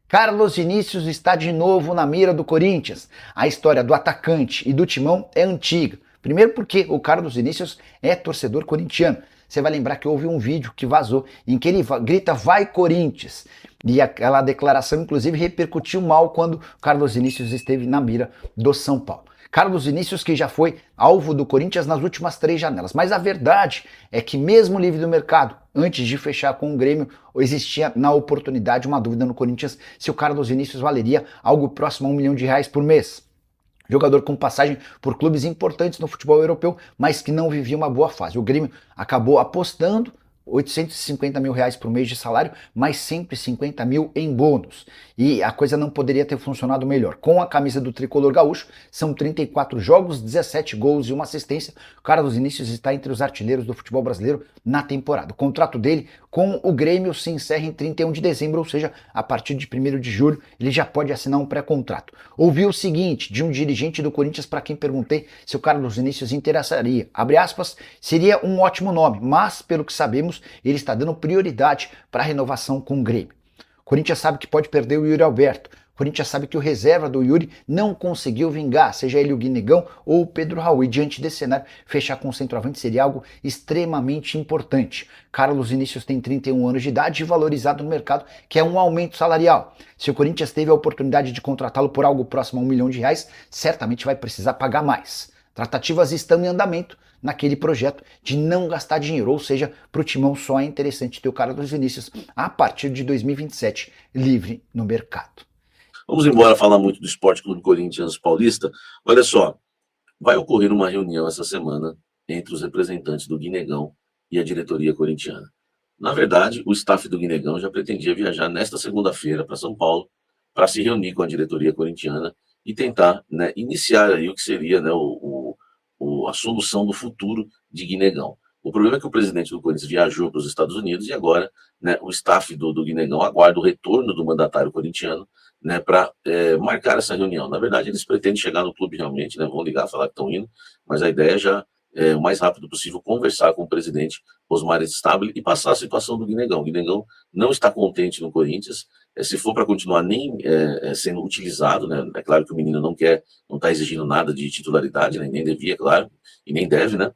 Carlos Vinícius está de novo na mira do Corinthians. A história do atacante e do timão é antiga. Primeiro porque o Carlos Vinícius é torcedor corintiano. Você vai lembrar que houve um vídeo que vazou em que ele grita "Vai Corinthians!" E aquela declaração inclusive repercutiu mal quando o Carlos Vinícius esteve na mira do São Paulo. Carlos Vinícius que já foi alvo do Corinthians nas últimas 3 janelas. Mas a verdade é que mesmo livre do mercado, antes de fechar com o Grêmio, existia na oportunidade uma dúvida no Corinthians se o Carlos Vinícius valeria algo próximo a R$1 milhão por mês. Jogador com passagem por clubes importantes no futebol europeu, mas que não vivia uma boa fase. O Grêmio acabou apostando R$850 mil por mês de salário, mais 150 mil em bônus. E a coisa não poderia ter funcionado melhor. Com a camisa do tricolor gaúcho, são 34 jogos, 17 gols e uma assistência. O Carlos Vinícius está entre os artilheiros do futebol brasileiro na temporada. O contrato dele com o Grêmio se encerra em 31 de dezembro, ou seja, a partir de 1º de julho, ele já pode assinar um pré-contrato. Ouvi o seguinte de um dirigente do Corinthians para quem perguntei se o Carlos Vinícius interessaria. Abre aspas, seria um ótimo nome, mas pelo que sabemos, ele está dando prioridade para a renovação com o Grêmio. O Corinthians sabe que pode perder o Yuri Alberto. O Corinthians sabe que o reserva do Yuri não conseguiu vingar, seja ele o Guinegão ou o Pedro Raul. E diante desse cenário, fechar com o centroavante seria algo extremamente importante. Carlos Vinícius tem 31 anos de idade e valorizado no mercado, que é um aumento salarial. Se o Corinthians teve a oportunidade de contratá-lo por algo próximo a R$1 milhão, certamente vai precisar pagar mais. Tratativas estão em andamento naquele projeto de não gastar dinheiro, ou seja, para o Timão só é interessante ter o Carlos Vinícius a partir de 2027 livre no mercado. Vamos embora falar muito do Sport Clube Corinthians Paulista. Olha só, vai ocorrer uma reunião essa semana entre os representantes do Guinegão e a diretoria corintiana. Na verdade, o staff do Guinegão já pretendia viajar nesta segunda-feira para São Paulo para se reunir com a diretoria corintiana e tentar, né, iniciar aí o que seria, né, a solução do futuro de Guinegão. O problema é que o presidente do Corinthians viajou para os Estados Unidos e agora, né, o staff do Guinegão aguarda o retorno do mandatário corintiano, né, para marcar essa reunião. Na verdade, eles pretendem chegar no clube realmente, né, vão ligar, falar que estão indo, mas a ideia é já, o mais rápido possível, conversar com o presidente Osmar Stabile e passar a situação do Guinegão. O Guinegão não está contente no Corinthians, se for para continuar nem sendo utilizado, né, é claro que o menino não está exigindo nada de titularidade, né, nem devia, claro, e nem deve, né,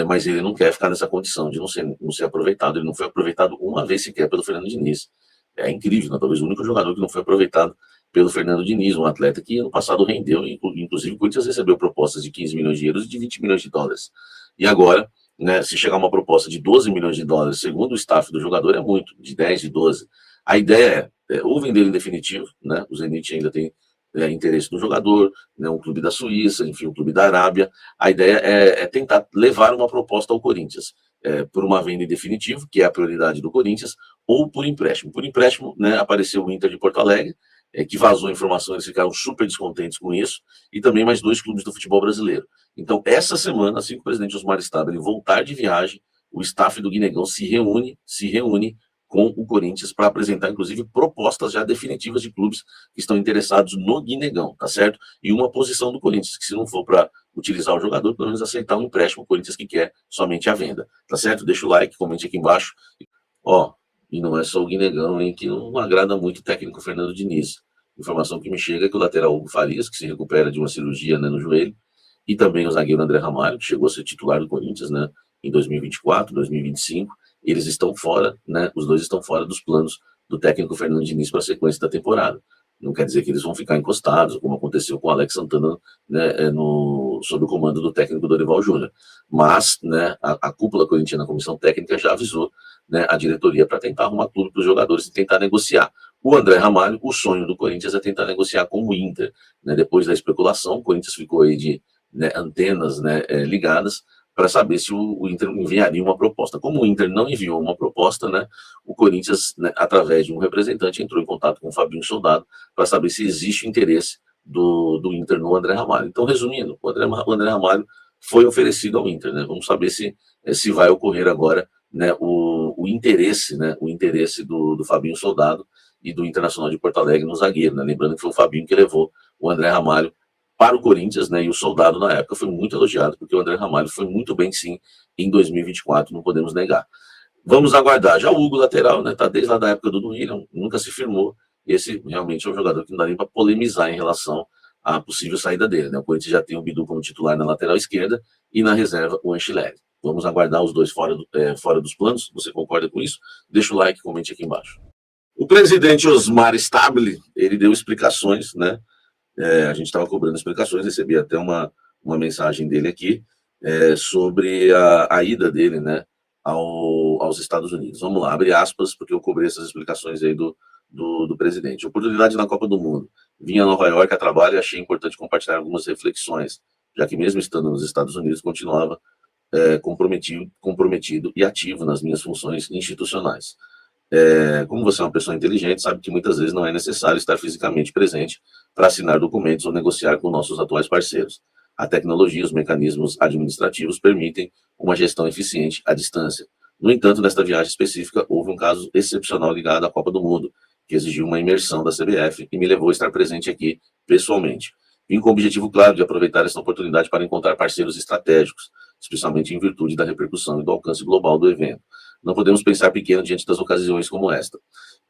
mas ele não quer ficar nessa condição de não ser aproveitado. Ele não foi aproveitado uma vez sequer pelo Fernando Diniz. É incrível, né? Talvez o único jogador que não foi aproveitado pelo Fernando Diniz, um atleta que ano passado rendeu, inclusive o Corinthians recebeu propostas de 15 milhões de euros e de 20 milhões de dólares. E agora, né, se chegar uma proposta de 12 milhões de dólares, segundo o staff do jogador, é muito, de 10, de 12. A ideia é ou vender em definitivo, né? O Zenit ainda tem interesse no jogador, né, um clube da Suíça, enfim, um clube da Arábia. A ideia é tentar levar uma proposta ao Corinthians, por uma venda em definitivo, que é a prioridade do Corinthians, ou por empréstimo. Por empréstimo, né, apareceu o Inter de Porto Alegre, que vazou a informação, eles ficaram super descontentes com isso, e também mais 2 clubes do futebol brasileiro. Então, essa semana, assim que o presidente Osmar Stabile voltar de viagem, o staff do Guinegão se reúne com o Corinthians para apresentar, inclusive, propostas já definitivas de clubes que estão interessados no Guinegão, tá certo? E uma posição do Corinthians, que se não for para utilizar o jogador, pelo menos aceitar um empréstimo, o Corinthians que quer somente a venda, tá certo? Deixa o like, comente aqui embaixo. Ó, e não é só o Guinegão, hein, que não agrada muito o técnico Fernando Diniz. Informação que me chega é que o lateral Hugo Farias, que se recupera de uma cirurgia, né, no joelho, e também o zagueiro André Ramalho, que chegou a ser titular do Corinthians, né, em 2024, 2025, eles estão fora, né, os dois estão fora dos planos do técnico Fernando Diniz para a sequência da temporada. Não quer dizer que eles vão ficar encostados, como aconteceu com o Alex Santana, né, sob o comando do técnico Dorival Júnior. Mas, né, a cúpula corintiana, a comissão técnica, já avisou, né, a diretoria para tentar arrumar tudo para os jogadores e tentar negociar. O André Ramalho, o sonho do Corinthians é tentar negociar com o Inter. Né, depois da especulação, o Corinthians ficou aí de, né, antenas, né, ligadas para saber se o Inter enviaria uma proposta. Como o Inter não enviou uma proposta, né, o Corinthians, né, através de um representante, entrou em contato com o Fabinho Soldado para saber se existe interesse do Inter no André Ramalho. Então, resumindo, o André Ramalho foi oferecido ao Inter. Né? Vamos saber se vai ocorrer agora, né, o interesse do Fabinho Soldado e do Internacional de Porto Alegre no zagueiro. Né? Lembrando que foi o Fabinho que levou o André Ramalho para o Corinthians, né, e o Soldado na época foi muito elogiado, porque o André Ramalho foi muito bem, sim, em 2024, não podemos negar. Vamos aguardar. Já o Hugo, lateral, né, tá desde lá da época do William, nunca se firmou, esse realmente é um jogador que não dá nem para polemizar em relação à possível saída dele, né? O Corinthians já tem o Bidu como titular na lateral esquerda e na reserva o Anchileri. Vamos aguardar os dois fora dos planos. Você concorda com isso? Deixa o like, comente aqui embaixo. O presidente Osmar Stabile, ele deu explicações, né? A gente estava cobrando explicações, recebi até uma mensagem dele aqui sobre a ida dele, né, aos Estados Unidos. Vamos lá, abre aspas, porque eu cobrei essas explicações aí do presidente. Oportunidade na Copa do Mundo. Vim a Nova York a trabalho e achei importante compartilhar algumas reflexões, já que mesmo estando nos Estados Unidos, continuava comprometido e ativo nas minhas funções institucionais. Como você é uma pessoa inteligente, sabe que muitas vezes não é necessário estar fisicamente presente para assinar documentos ou negociar com nossos atuais parceiros. A tecnologia e os mecanismos administrativos permitem uma gestão eficiente à distância. No entanto, nesta viagem específica, houve um caso excepcional ligado à Copa do Mundo, que exigiu uma imersão da CBF e me levou a estar presente aqui pessoalmente. Vim com o objetivo claro de aproveitar essa oportunidade para encontrar parceiros estratégicos, especialmente em virtude da repercussão e do alcance global do evento. Não podemos pensar pequeno diante das ocasiões como esta.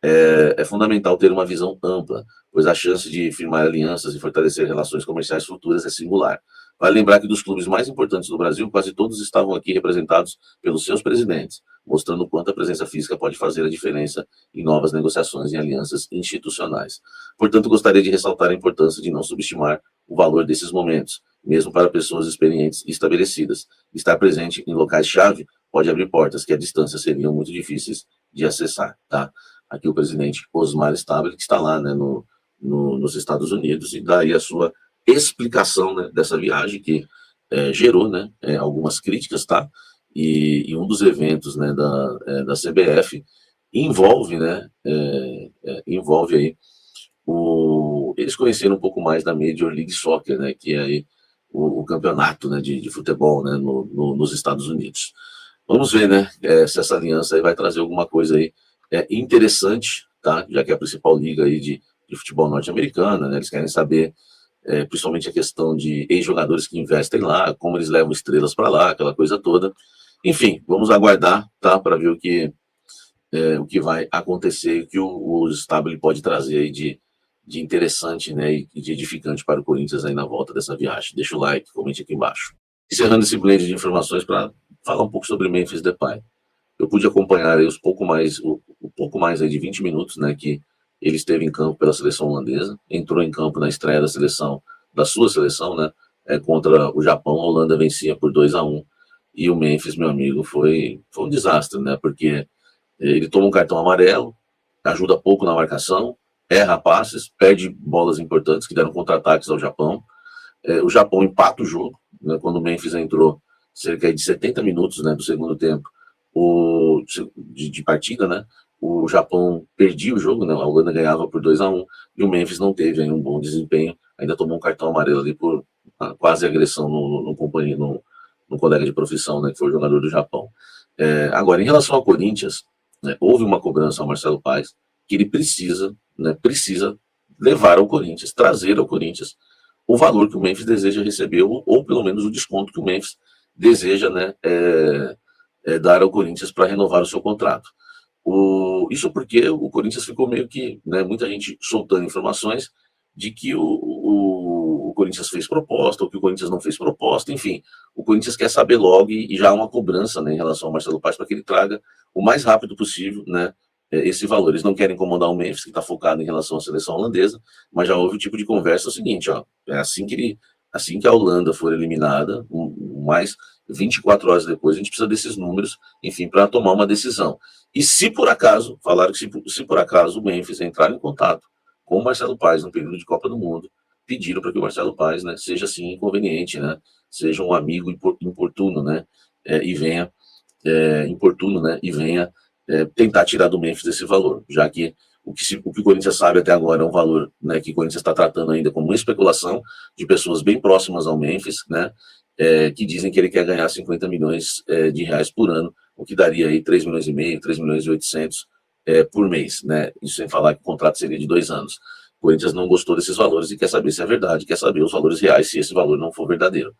É fundamental ter uma visão ampla, pois a chance de firmar alianças e fortalecer relações comerciais futuras é singular. Vale lembrar que dos clubes mais importantes do Brasil, quase todos estavam aqui representados pelos seus presidentes, mostrando o quanto a presença física pode fazer a diferença em novas negociações e alianças institucionais. Portanto, gostaria de ressaltar a importância de não subestimar o valor desses momentos, mesmo para pessoas experientes e estabelecidas. Estar presente em locais-chave pode abrir portas que à distância seriam muito difíceis de acessar, tá? Aqui o presidente Osmar Stabile, que está lá, né, nos Estados Unidos, e dá aí a sua explicação, né, dessa viagem que gerou, né, algumas críticas, tá? E um dos eventos, né, da CBF envolve, né, envolve aí eles conheceram um pouco mais da Major League Soccer, né, que é aí o campeonato, né, de futebol, né, nos Estados Unidos. Vamos ver, né, se essa aliança aí vai trazer alguma coisa aí interessante, tá? Já que é a principal liga aí de futebol norte-americana, né? Eles querem saber, principalmente a questão de ex-jogadores que investem lá, como eles levam estrelas para lá, aquela coisa toda. Enfim, vamos aguardar, tá? Para ver o que vai acontecer, o que o Stabile pode trazer aí de interessante, né, e de edificante para o Corinthians aí na volta dessa viagem. Deixa o like, comente aqui embaixo. Encerrando esse blend de informações para falar um pouco sobre Memphis Depay. Eu pude acompanhar aí o pouco mais aí de 20 minutos, né, que ele esteve em campo pela seleção holandesa, entrou em campo na estreia da sua seleção, né, contra o Japão. A Holanda vencia por 2-1, e o Memphis, meu amigo, foi um desastre, né, porque ele toma um cartão amarelo, ajuda pouco na marcação, erra passes, perde bolas importantes que deram contra-ataques ao Japão. O Japão empata o jogo, né, quando o Memphis entrou cerca de 70 minutos, né, do segundo tempo de partida, né, o Japão perdia o jogo, né, a Holanda ganhava por 2-1, e o Memphis não teve aí um bom desempenho, ainda tomou um cartão amarelo ali por quase agressão no colega de profissão, né, que foi o jogador do Japão. Agora, em relação ao Corinthians, né, houve uma cobrança ao Marcelo Paes, que ele precisa levar ao Corinthians, trazer ao Corinthians o valor que o Memphis deseja receber, ou pelo menos o desconto que o Memphis deseja, né, dar ao Corinthians para renovar o seu contrato. Isso porque o Corinthians ficou meio que, né, muita gente soltando informações de que o Corinthians fez proposta, ou que o Corinthians não fez proposta, enfim. O Corinthians quer saber logo, e já há uma cobrança, né, em relação ao Marcelo Paes para que ele traga o mais rápido possível, né, esse valor. Eles não querem incomodar o Memphis, que está focado em relação à seleção holandesa, mas já houve o tipo de conversa, o seguinte, ó, assim que a Holanda for eliminada, mais 24 horas depois, a gente precisa desses números, enfim, para tomar uma decisão. E se por acaso, falaram que se por acaso o Memphis entrar em contato com o Marcelo Paes no período de Copa do Mundo, pediram para que o Marcelo Paes, né, seja assim inconveniente, né, seja um amigo importuno, né, e venha tentar tirar do Memphis esse valor, já que o que o Corinthians sabe até agora é um valor, né, que o Corinthians está tratando ainda como uma especulação de pessoas bem próximas ao Memphis, né, que dizem que ele quer ganhar 50 milhões de reais por ano, o que daria aí 3 milhões e meio, 3 milhões e 800 por mês, né, isso sem falar que o contrato seria de 2 anos. O Corinthians não gostou desses valores e quer saber se é verdade, quer saber os valores reais, se esse valor não for verdadeiro.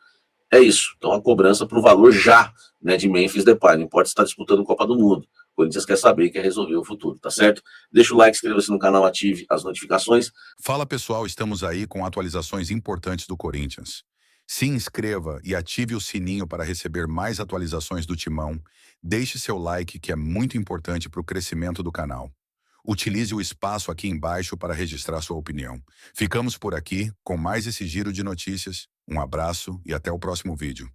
É isso. Então a cobrança para o valor já, né, de Memphis Depay, não importa se está disputando Copa do Mundo. O Corinthians quer saber, quer resolver o futuro, tá certo? Deixa o like, inscreva-se no canal, ative as notificações. Fala pessoal, estamos aí com atualizações importantes do Corinthians. Se inscreva e ative o sininho para receber mais atualizações do Timão. Deixe seu like, que é muito importante para o crescimento do canal. Utilize o espaço aqui embaixo para registrar sua opinião. Ficamos por aqui com mais esse giro de notícias. Um abraço e até o próximo vídeo.